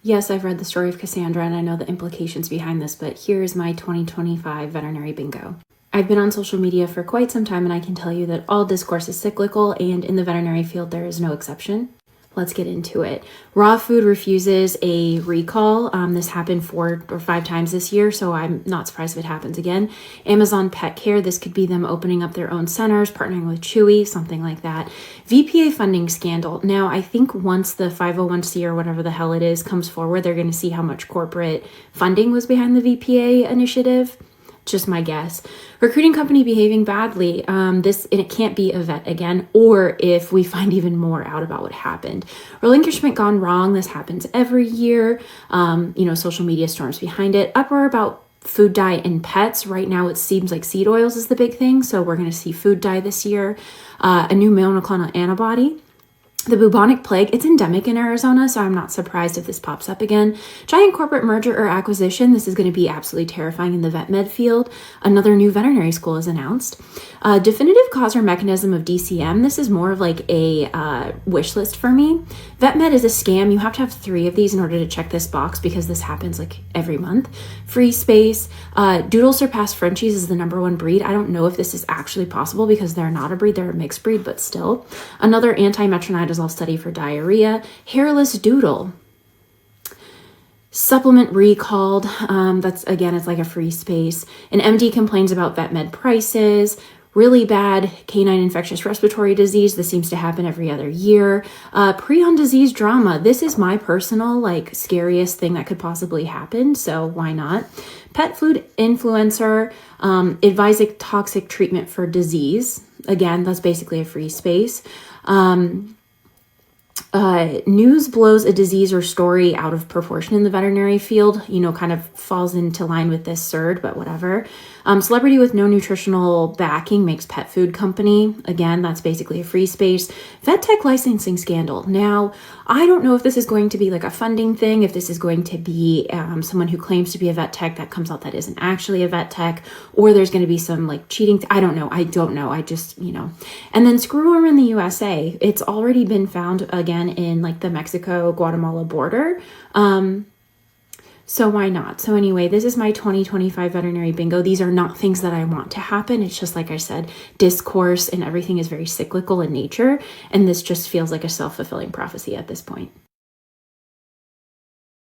Yes, I've read the story of Cassandra and I know the implications behind this, but here's my 2025 veterinary bingo. I've been on social media for quite some time and I can tell you that all discourse is cyclical, and in the veterinary field there is no exception. Let's get into it. Raw food refuses a recall. This happened 4 or 5 times this year, so I'm not surprised if it happens again. Amazon Pet Care, this could be them opening up their own centers, partnering with Chewy, something like that. VPA funding scandal. Now, I think once the 501c or whatever the hell it is comes forward, they're going to see how much corporate funding was behind the VPA initiative. Just my guess. Recruiting company behaving badly. And it can't be a vet again, or if we find even more out about what happened. Relinquishment gone wrong. This happens every year. Social media storms behind it. Uproar about food dye in pets. Right now it seems like seed oils is the big thing, so we're going to see food dye this year. A new monoclonal antibody. The bubonic plague, it's endemic in Arizona, so I'm not surprised if this pops up again. Giant corporate merger or acquisition. This is going to be absolutely terrifying in the vet med field. Another new veterinary school is announced. Definitive cause or mechanism of DCM. This is more of like a wish list for me. Vet med is a scam. You have to have 3 of these in order to check this box because this happens like every month. Free space. Doodle surpassed Frenchies is the #1 breed. I don't know if this is actually possible because they're not a breed. They're a mixed breed, but still. Another anti-metronidazole study for diarrhea. Hairless doodle. Supplement recalled. It's like a free space. An MD complains about vet med prices. Really bad canine infectious respiratory disease. This seems to happen every other year. Prion disease drama. This is my personal scariest thing that could possibly happen. So why not? Pet food influencer advising toxic treatment for disease. Again, that's basically a free space. News blows a disease or story out of proportion in the veterinary field, kind of falls into line with this CERD, but whatever. Celebrity with no nutritional backing makes pet food company. Again, that's basically a free space. Vet tech licensing scandal. Now, I don't know if this is going to be like a funding thing, if this is going to be someone who claims to be a vet tech that comes out that isn't actually a vet tech, or there's going to be some cheating. I don't know. I just, And then screwworm in the USA. It's already been found again in the Mexico-Guatemala border. So why not? So anyway, this is my 2025 veterinary bingo. These are not things that I want to happen. It's just, like I said, discourse and everything is very cyclical in nature. And this just feels like a self-fulfilling prophecy at this point.